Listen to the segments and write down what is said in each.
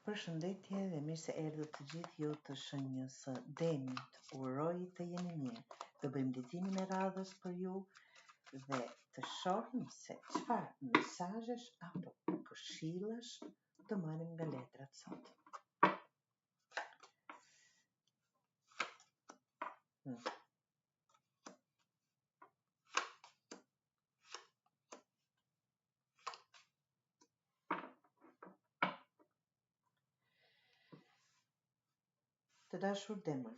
Përshëndetje dhe mirë se erdhët të gjithë ju të shenjës së Demit. Uroj të jeni mirë. Do bëjmë leximin e radhës për ju dhe të shohim se çfarë mesazhesh apo këshillesh të marrim nga letrat sot. Të dashur Demër,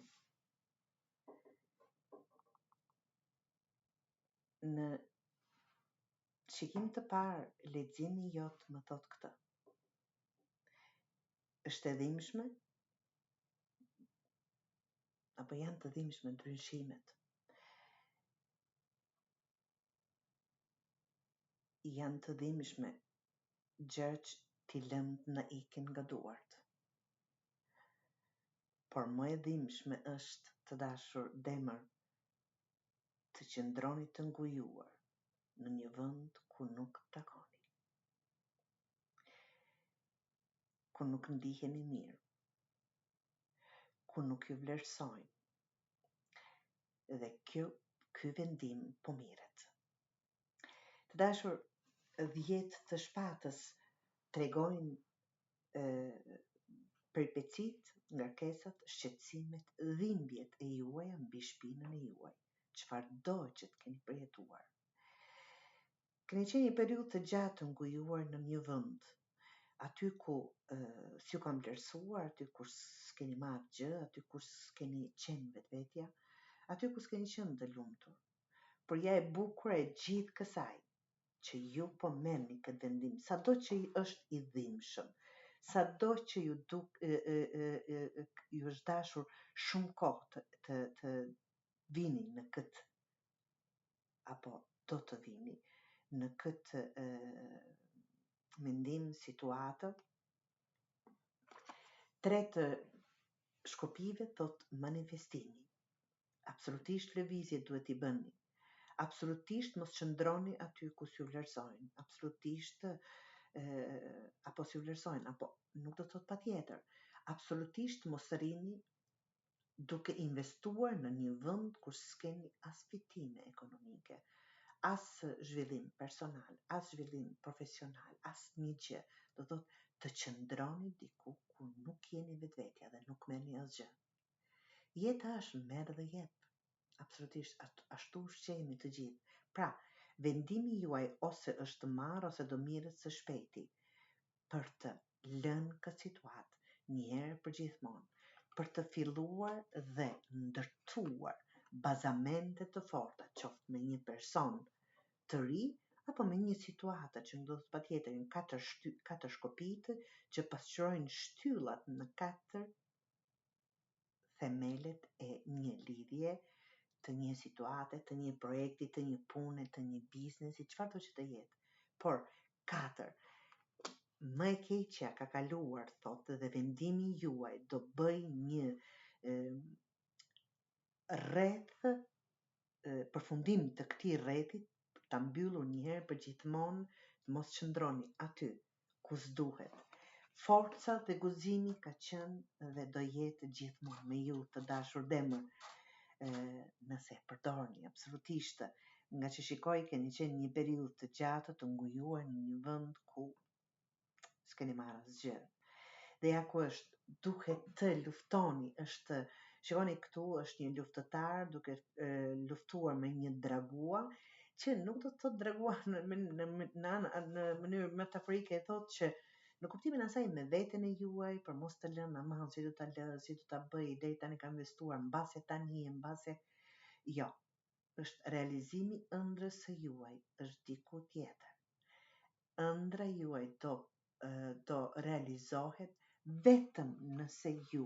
në shikim të parë leximi jot më thot këtë. Është e dhimbshme apo janë të dhimbshme ndryshimet? Janë të dhimbshme gjërat që ti lëmë na ikin nga duart. Por më e dhimbshme është, të dashur Demër, të qëndroni të ngujuar në një vend ku nuk takoni, ku nuk ndiheni mirë, ku nuk ju vlerësojnë, dhe ky vendim po mirret. Të dashur, 10 të shpatës tregojnë peripecit, ngarkesat, shqetësimet, dhimbjet e juaja mbi shpinën e juaj. Çfarë do që të keni përjetuar. Keni qenë një periudhë të gjatë të ngujuar në një vend, aty ku s'ju kam vlerësuar, aty ku s'keni marrë gjë, aty ku s'keni qenë vetvetja, aty ku s'keni qenë të lumtur. Por ja e bukur e gjithë kësaj që ju po merrni këtë vendim, sado që është i dhimbshëm, sado që ju është dashur shumë kohë të vini në këtë, apo do të vini në këtë mendim, situatë. 3 të shkopive thot manifestimi. Absolutisht lëvizje duhet i bëni. Absolutisht mos qëndroni aty ku s'ju vlerësojnë. Absolutisht apo s'ju vlerësojnë, apo nuk do të thot patjetër. Absolutisht mos rrini duke investuar në një vend ku s'keni as fitime ekonomike, as zhvillim personal, as zhvillim profesional, as një gjë. Do thot të qëndroni diku ku nuk jeni vetvetja dhe nuk merrni asgjë. Jeta është merr dhe jep. Absolutisht ashtu shqehemi të gjithë. Pra, vendimi juaj ose është marr ose do mirret së shpejti për të lënë këtë situatë një herë për gjithmonë, për të filluar dhe ndërtuar bazamente të forta, qoftë me një person të ri apo me një situatë që ndodh patjetër në 4 shkopite që pasqyrojnë shtyllat në 4 themelet e një lidhje, të një situate, të një projekti, të një pune, të një biznesi, çfarë do që të jetë. Por 4, më e keqja ka kaluar, thotë, dhe vendimi juaj do bëj një rreth, përfundim të këtij rrethi, ta mbyllur një herë për gjithmonë, mos qëndroni aty ku s'duhet. Forca dhe guximi ka qenë dhe do jetë gjithmonë me ju, të dashur Demër, nëse e përdorni absolutisht, nga që shikoj keni qenë një periudhë të gjatë të ngujuar në një vend ku s'keni marrë asgjë. Dhe ja ku është, duhet të luftoni, është, shikoni këtu është një luftëtar duke luftuar me një dragua, që nuk do të thotë dragua në mënyrë metaforike, e thotë që në kuptimin e asaj me veten e juaj, për mos të lënë aman, si do ta lë, si do ta bëj, deri tani kam investuar, mbase tani, mbase jo. Është realizimi ëndrrës së juaj, është diku tjetër. Ëndra juaj do realizohet vetëm nëse ju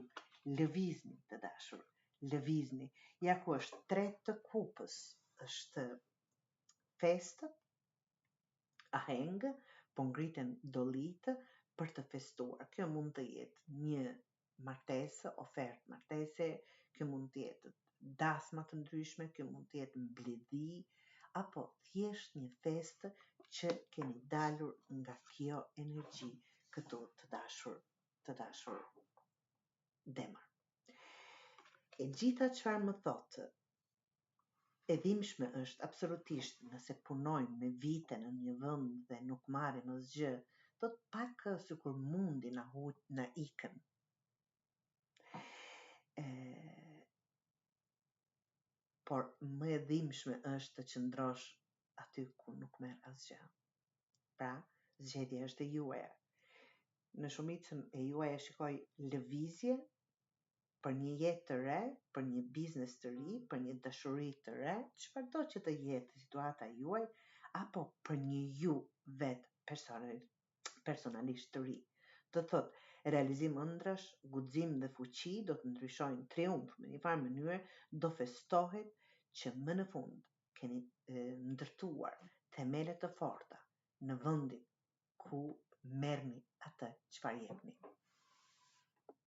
lëvizni, të dashur, lëvizni. Ja ku është 3 të kupës, është festë, aheng, po ngriten dolitë për të festuar. Kjo mund të jetë një martesë, ofertë martese, kjo mund të jetë dasma të ndryshme, kjo mund të jetë mbledhi, apo thjesht një festë që keni dalur nga kjo energji këtu, të dashur të dashur Demar. E gjitha çfarë më thotë, e dhimbshme është absolutisht nëse punojmë me vite në një vend dhe nuk marrim asgjë, thot pak sikur mundi na ikën. Por më e dhimbshme është të qëndrosh aty ku nuk merr asgjë. Pra, zgjedhja është e juaja. Në shumicën e juaj e shikoj lëvizje për një jetë të re, për një biznes të ri, për një dashuri të re, çfarëdo që të jetë situata juaj, apo për një ju vetë personalisht të ri. Do thot, realizim ëndrash, guxim dhe fuqi do të ndryshojnë triumf në një farë mënyrë, do festohet që më në fund keni ndërtuar themele të forta në vendin ku merrni atë çfarë jepni.